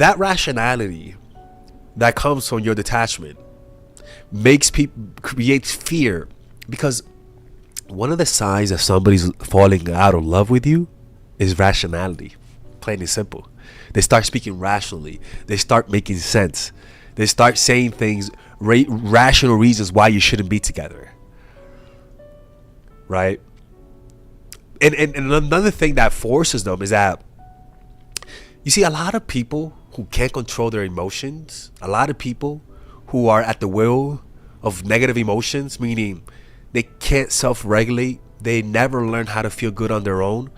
That rationality that comes from your detachment makes people creates fear, because one of the signs that somebody's falling out of love with you is rationality. Plain and simple. They start speaking rationally. They start making sense. They start saying things, rational reasons why you shouldn't be together. Right? And another thing that forces them is that, you see, a lot of people who can't control their emotions, a lot of people who are at the will of negative emotions, meaning they can't self-regulate, they never learn how to feel good on their own.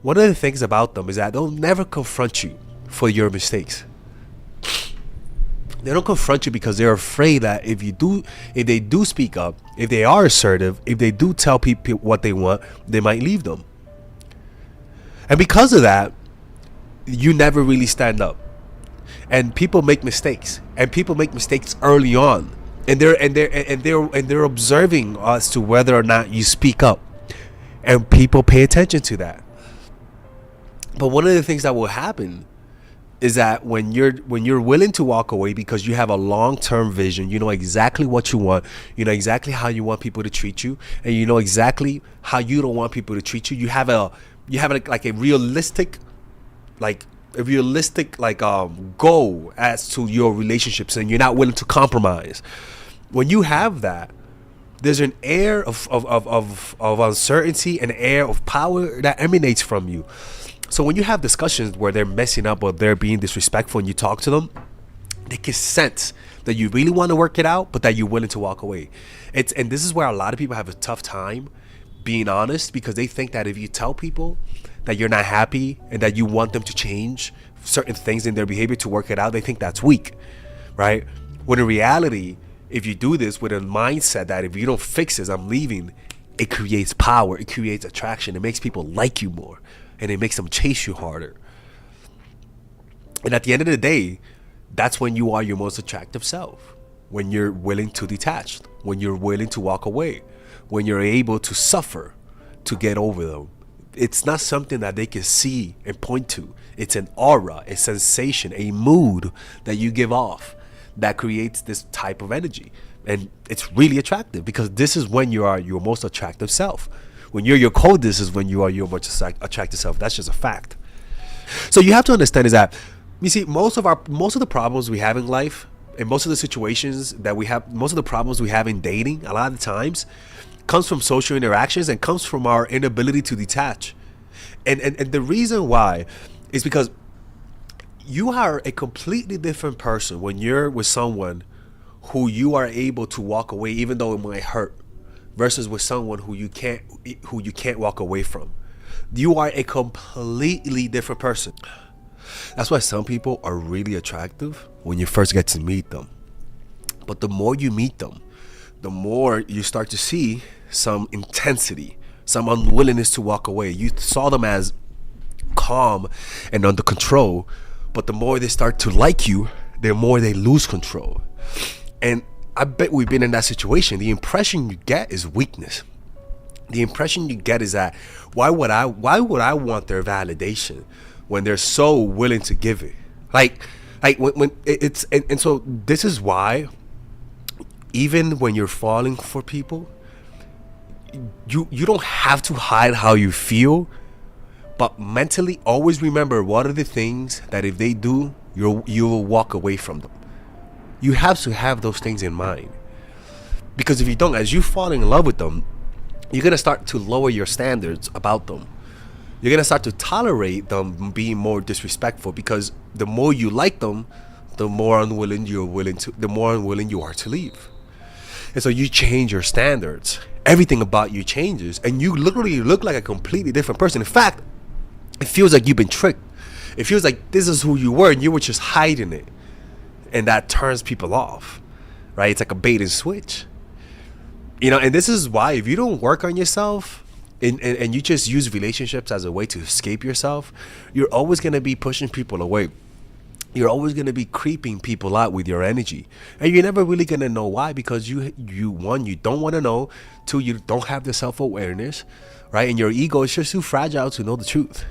One of the things about them is that they'll never confront you for your mistakes. They don't confront you because they're afraid that if they do speak up, if they are assertive, if they do tell people what they want, they might leave them. And because of that, you never really stand up. And people make mistakes, and people make mistakes early on, and they're observing as to whether or not you speak up, and people pay attention to that. But one of the things that will happen is that when you're willing to walk away because you have a long-term vision, you know exactly what you want, you know exactly how you want people to treat you, and you know exactly how you don't want people to treat you. You have a realistic goal as to your relationships, and you're not willing to compromise. When you have that, there's an air of uncertainty, an air of power that emanates from you. So when you have discussions where they're messing up or they're being disrespectful and you talk to them, they can sense that you really want to work it out, but that you're willing to walk away. And this is where a lot of people have a tough time being honest, because they think that if you tell people that you're not happy and that you want them to change certain things in their behavior to work it out, they think that's weak, right? When in reality, if you do this with a mindset that if you don't fix this, I'm leaving, it creates power, it creates attraction, it makes people like you more, and it makes them chase you harder. And at the end of the day, that's when you are your most attractive self. When you're willing to detach, when you're willing to walk away, when you're able to suffer to get over them. It's not something that they can see and point to. It's an aura, a sensation, a mood that you give off that creates this type of energy. And it's really attractive, because this is when you are your most attractive self. When you're your code, this is when you are your most attractive self. That's just a fact. So you have to understand is that, you see, most of the problems we have in life, and most of the situations that we have, most of the problems we have in dating, a lot of the times, comes from social interactions and comes from our inability to detach. And the reason why is because you are a completely different person when you're with someone who you are able to walk away even though it might hurt, versus with someone who you can't walk away from. You are a completely different person. That's why some people are really attractive when you first get to meet them. But the more you meet them, the more you start to see some intensity, some unwillingness to walk away. You saw them as calm and under control, but the more they start to like you, the more they lose control. And I bet we've been in that situation. The impression you get is weakness. The impression you get is that why would I want their validation when they're so willing to give it? Like when it's and so this is why even when you're falling for people, you don't have to hide how you feel, but mentally always remember what are the things that if they do, you will walk away from them. You have to have those things in mind, because if you don't, as you fall in love with them, you're gonna start to lower your standards about them. You're gonna start to tolerate them being more disrespectful, because the more you like them, the more unwilling you are to leave. And so you change your standards. Everything about you changes, and you literally look like a completely different person. In fact, it feels like you've been tricked. It feels like this is who you were and you were just hiding it. And that turns people off, right? It's like a bait and switch. You know, and this is why if you don't work on yourself and you just use relationships as a way to escape yourself, you're always going to be pushing people away. You're always going to be creeping people out with your energy. And you're never really going to know why, because you one, you don't want to know. Two, you don't have the self-awareness, right? And your ego is just too fragile to know the truth.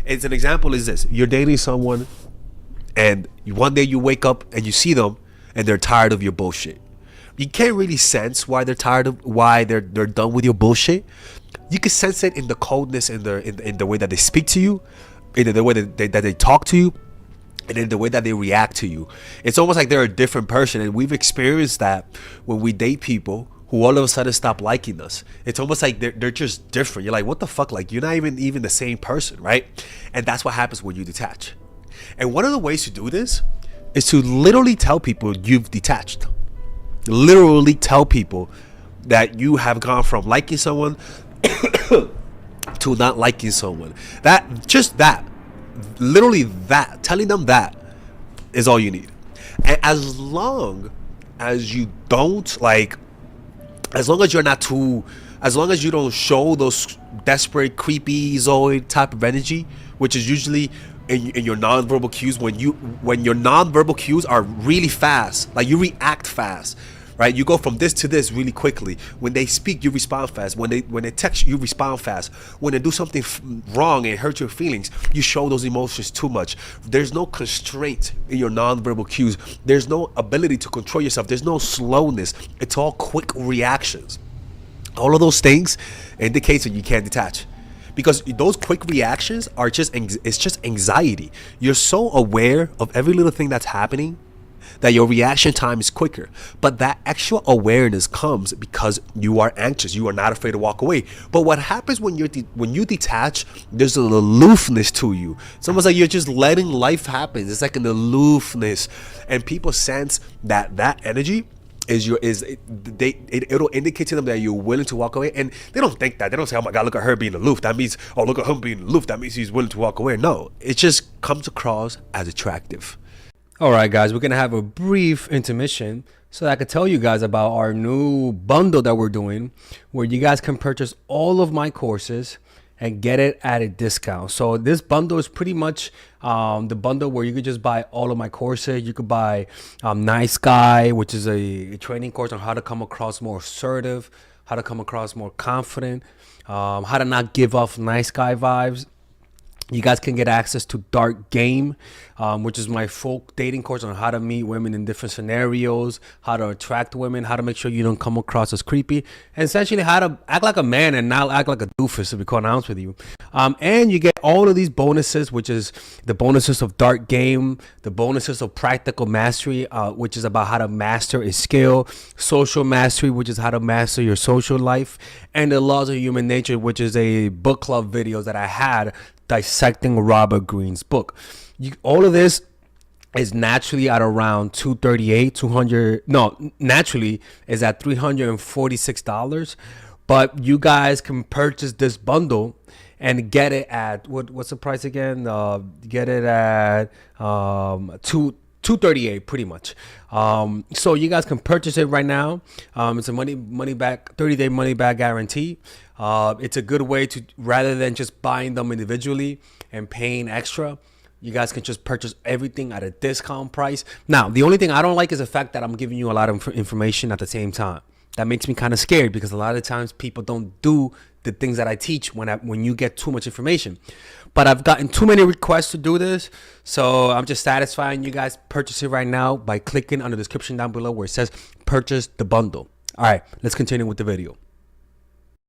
As an example is this. You're dating someone And one day you wake up and you see them and they're tired of your bullshit. You can't really sense why they're tired of, why they're done with your bullshit. You can sense it in the coldness, in the way that they speak to you, in the way that they talk to you, and in the way that they react to you. It's almost like they're a different person. And we've experienced that when we date people who all of a sudden stop liking us. It's almost like they're just different. You're like, what the fuck? Like, you're not even the same person, right? And that's what happens when you detach. And one of the ways to do this is to literally tell people you've detached. Literally tell people that you have gone from liking someone to not liking someone. Literally that, telling them that is all you need. And as long as you don't like, as long as you're not too, as long as you don't show those desperate, creepy, zoid type of energy, which is usually in your nonverbal cues, when your nonverbal cues are really fast, like you react fast, right? You go from this to this really quickly. When they speak, you respond fast. When they text you, respond fast. When they do something wrong and hurt your feelings, you show those emotions too much. There's no constraint in your nonverbal cues. There's no ability to control yourself. There's no slowness. It's all quick reactions. All of those things indicates that you can't detach. Because those quick reactions are just anxiety. You're so aware of every little thing that's happening that your reaction time is quicker. But that actual awareness comes because you are anxious. You are not afraid to walk away. But what happens when you detach, there's an aloofness to you. It's almost like you're just letting life happen. It's like an aloofness. And people sense that energy it'll indicate to them that you're willing to walk away. And they don't think that. They don't say, oh my God, look at her being aloof. That means, oh, look at him being aloof. That means he's willing to walk away. No, it just comes across as attractive. All right, guys, we're going to have a brief intermission so that I could tell you guys about our new bundle that we're doing, where you guys can purchase all of my courses and get it at a discount. So this bundle is pretty much the bundle where you could just buy all of my courses. You could buy Nice Guy, which is a training course on how to come across more assertive, how to come across more confident, how to not give off nice guy vibes. You guys can get access to Dark Game, which is my full dating course on how to meet women in different scenarios, how to attract women, how to make sure you don't come across as creepy, and essentially how to act like a man and not act like a doofus, to be quite honest with you. And you get all of these bonuses, which is the bonuses of Dark Game, the bonuses of Practical Mastery, which is about how to master a skill, Social Mastery, which is how to master your social life, and the Laws of Human Nature, which is a book club videos that I had dissecting Robert Greene's book. All of this is naturally at around naturally is at $346, but you guys can purchase this bundle and get it at what's the price again? Get it at $238 pretty much. So you guys can purchase it right now. It's a money back 30-day money back guarantee. It's a good way to, rather than just buying them individually and paying extra, you guys can just purchase everything at a discount price. Now, the only thing I don't like is the fact that I'm giving you a lot of information at the same time. That makes me kind of scared because a lot of times people don't do the things that I teach when you get too much information. But I've gotten too many requests to do this, so I'm just satisfying you guys. Purchase it right now by clicking on the description down below where it says purchase the bundle. All right, let's continue with the video.